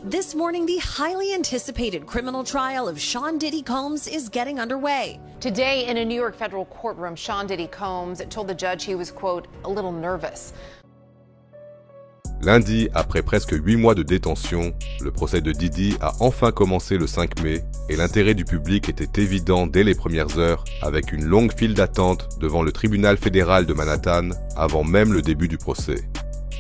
This morning, the highly anticipated criminal trial of Sean Diddy Combs is getting underway. Today, in a New York federal courtroom, Sean Diddy Combs told the judge he was, quote, a little nervous. Lundi, après presque 8 mois de détention, le procès de Diddy a enfin commencé le 5 mai et l'intérêt du public était évident dès les premières heures avec une longue file d'attente devant le tribunal fédéral de Manhattan avant même le début du procès.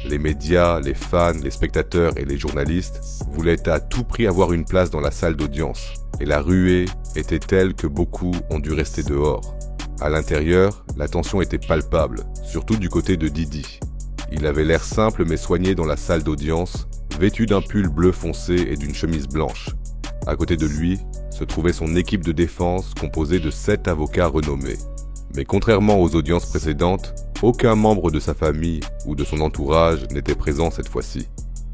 Les médias, les fans, les spectateurs et les journalistes voulaient à tout prix avoir une place dans la salle d'audience et la ruée était telle que beaucoup ont dû rester dehors. À l'intérieur, la tension était palpable, surtout du côté de Diddy. Il avait l'air simple mais soigné dans la salle d'audience, vêtu d'un pull bleu foncé et d'une chemise blanche. À côté de lui, se trouvait son équipe de défense composée de 7 avocats renommés. Mais contrairement aux audiences précédentes, aucun membre de sa famille ou de son entourage n'était présent cette fois-ci.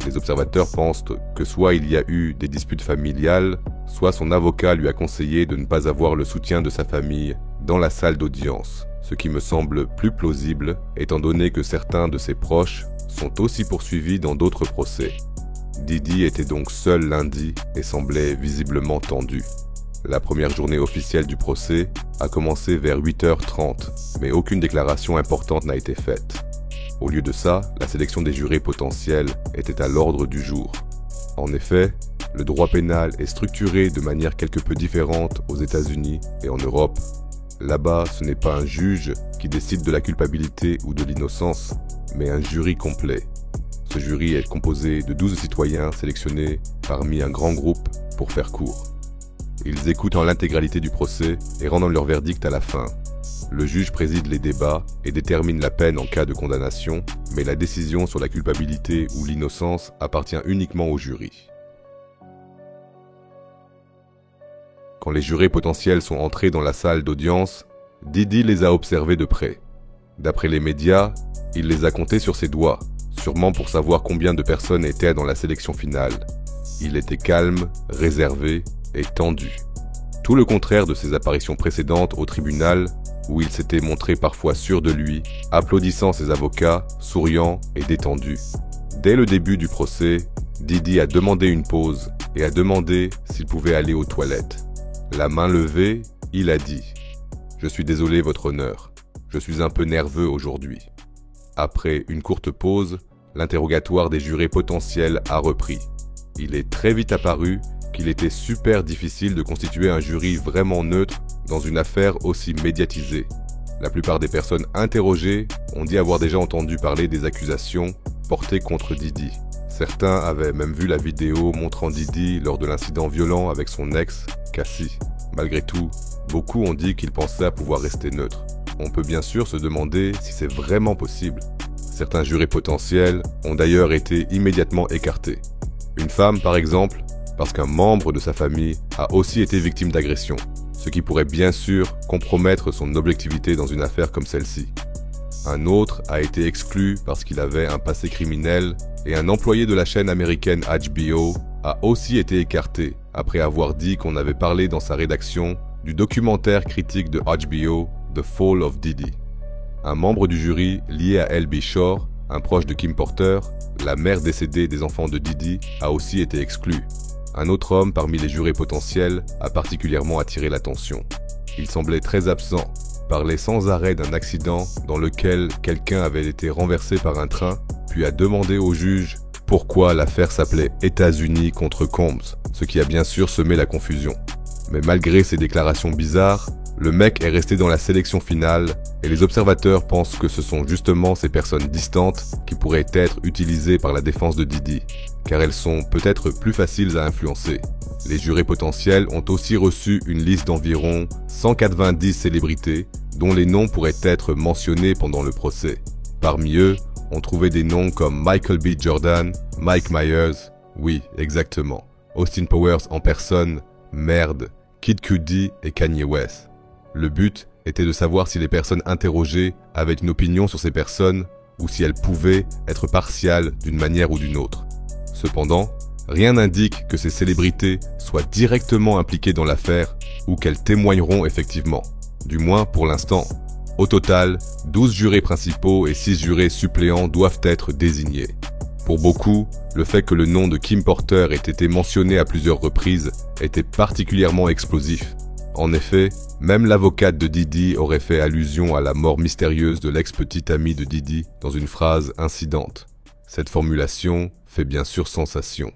Les observateurs pensent que soit il y a eu des disputes familiales, soit son avocat lui a conseillé de ne pas avoir le soutien de sa famille dans la salle d'audience, ce qui me semble plus plausible étant donné que certains de ses proches sont aussi poursuivis dans d'autres procès. Diddy était donc seul lundi et semblait visiblement tendu. La première journée officielle du procès a commencé vers 8h30, mais aucune déclaration importante n'a été faite. Au lieu de ça, la sélection des jurés potentiels était à l'ordre du jour. En effet, le droit pénal est structuré de manière quelque peu différente aux États-Unis et en Europe. Là-bas, ce n'est pas un juge qui décide de la culpabilité ou de l'innocence, mais un jury complet. Ce jury est composé de 12 citoyens sélectionnés parmi un grand groupe pour faire court. Ils écoutent en l'intégralité du procès et rendent leur verdict à la fin. Le juge préside les débats et détermine la peine en cas de condamnation, mais la décision sur la culpabilité ou l'innocence appartient uniquement au jury. Quand les jurés potentiels sont entrés dans la salle d'audience, Diddy les a observés de près. D'après les médias, il les a comptés sur ses doigts, sûrement pour savoir combien de personnes étaient dans la sélection finale. Il était calme, réservé et tendu. Tout le contraire de ses apparitions précédentes au tribunal, où il s'était montré parfois sûr de lui, applaudissant ses avocats, souriant et détendu. Dès le début du procès, Diddy a demandé une pause et a demandé s'il pouvait aller aux toilettes. La main levée, il a dit « Je suis désolé, votre honneur. Je suis un peu nerveux aujourd'hui. » Après une courte pause, l'interrogatoire des jurés potentiels a repris. Il est très vite apparu qu'il était super difficile de constituer un jury vraiment neutre dans une affaire aussi médiatisée. La plupart des personnes interrogées ont dit avoir déjà entendu parler des accusations portées contre Diddy. Certains avaient même vu la vidéo montrant Diddy lors de l'incident violent avec son ex, Cassie. Malgré tout, beaucoup ont dit qu'ils pensaient pouvoir rester neutres. On peut bien sûr se demander si c'est vraiment possible. Certains jurés potentiels ont d'ailleurs été immédiatement écartés. Une femme, par exemple, parce qu'un membre de sa famille a aussi été victime d'agression, ce qui pourrait bien sûr compromettre son objectivité dans une affaire comme celle-ci. Un autre a été exclu parce qu'il avait un passé criminel et un employé de la chaîne américaine HBO a aussi été écarté après avoir dit qu'on avait parlé dans sa rédaction du documentaire critique de HBO The Fall of Diddy. Un membre du jury lié à L.B. Shore, un proche de Kim Porter, la mère décédée des enfants de Diddy, a aussi été exclu. Un autre homme parmi les jurés potentiels a particulièrement attiré l'attention. Il semblait très absent, parlait sans arrêt d'un accident dans lequel quelqu'un avait été renversé par un train, puis a demandé au juge pourquoi l'affaire s'appelait États-Unis contre Combs, ce qui a bien sûr semé la confusion. Mais malgré ces déclarations bizarres, le mec est resté dans la sélection finale et les observateurs pensent que ce sont justement ces personnes distantes qui pourraient être utilisées par la défense de Diddy, car elles sont peut-être plus faciles à influencer. Les jurés potentiels ont aussi reçu une liste d'environ 190 célébrités dont les noms pourraient être mentionnés pendant le procès. Parmi eux, on trouvait des noms comme Michael B. Jordan, Mike Myers, oui, exactement, Austin Powers en personne, merde, Kid Cudi et Kanye West. Le but était de savoir si les personnes interrogées avaient une opinion sur ces personnes ou si elles pouvaient être partiales d'une manière ou d'une autre. Cependant, rien n'indique que ces célébrités soient directement impliquées dans l'affaire ou qu'elles témoigneront effectivement. Du moins pour l'instant. Au total, 12 jurés principaux et 6 jurés suppléants doivent être désignés. Pour beaucoup, le fait que le nom de Kim Porter ait été mentionné à plusieurs reprises était particulièrement explosif. En effet, même l'avocate de Diddy aurait fait allusion à la mort mystérieuse de l'ex-petite amie de Diddy dans une phrase incidente. Cette formulation fait bien sûr sensation.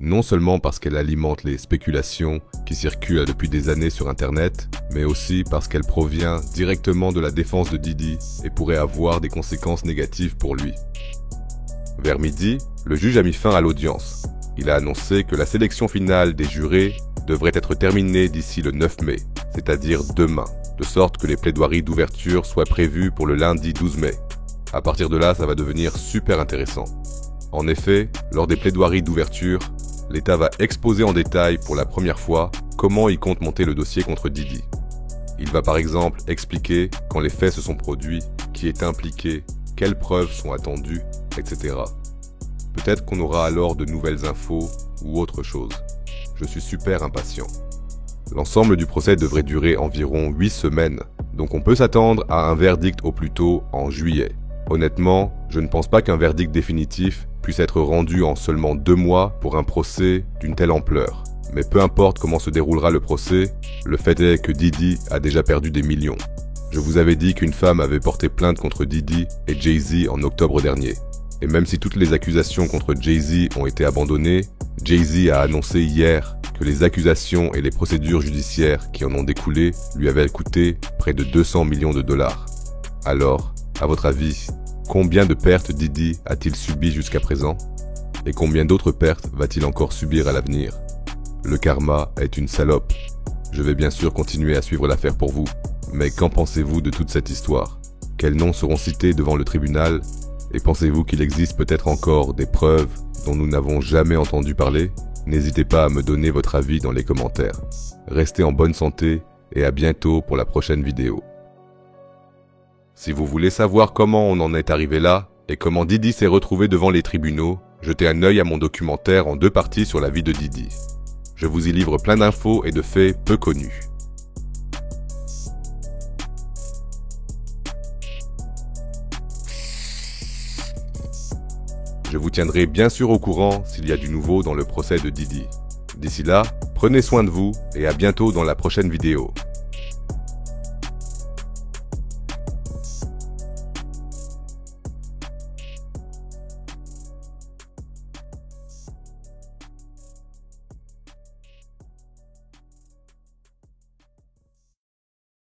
Non seulement parce qu'elle alimente les spéculations qui circulent depuis des années sur Internet, mais aussi parce qu'elle provient directement de la défense de Diddy et pourrait avoir des conséquences négatives pour lui. Vers midi, le juge a mis fin à l'audience. Il a annoncé que la sélection finale des jurés devrait être terminée d'ici le 9 mai, c'est-à-dire demain, de sorte que les plaidoiries d'ouverture soient prévues pour le lundi 12 mai. À partir de là, ça va devenir super intéressant. En effet, lors des plaidoiries d'ouverture, l'État va exposer en détail pour la première fois comment il compte monter le dossier contre Diddy. Il va par exemple expliquer quand les faits se sont produits, qui est impliqué, quelles preuves sont attendues, etc. Peut-être qu'on aura alors de nouvelles infos ou autre chose. Je suis super impatient. L'ensemble du procès devrait durer environ 8 semaines, donc on peut s'attendre à un verdict au plus tôt en juillet. Honnêtement, je ne pense pas qu'un verdict définitif puisse être rendu en seulement 2 mois pour un procès d'une telle ampleur. Mais peu importe comment se déroulera le procès, le fait est que Diddy a déjà perdu des millions. Je vous avais dit qu'une femme avait porté plainte contre Diddy et Jay-Z en octobre dernier. Et même si toutes les accusations contre Jay-Z ont été abandonnées, Jay-Z a annoncé hier que les accusations et les procédures judiciaires qui en ont découlé lui avaient coûté près de 200 millions de dollars. Alors, à votre avis, combien de pertes Diddy a-t-il subi jusqu'à présent? Et combien d'autres pertes va-t-il encore subir à l'avenir? Le karma est une salope. Je vais bien sûr continuer à suivre l'affaire pour vous. Mais qu'en pensez-vous de toute cette histoire? Quels noms seront cités devant le tribunal? Et pensez-vous qu'il existe peut-être encore des preuves dont nous n'avons jamais entendu parler? N'hésitez pas à me donner votre avis dans les commentaires. Restez en bonne santé et à bientôt pour la prochaine vidéo. Si vous voulez savoir comment on en est arrivé là et comment Diddy s'est retrouvé devant les tribunaux, jetez un œil à mon documentaire en 2 parties sur la vie de Diddy. Je vous y livre plein d'infos et de faits peu connus. Je vous tiendrai bien sûr au courant s'il y a du nouveau dans le procès de Diddy. D'ici là, prenez soin de vous et à bientôt dans la prochaine vidéo.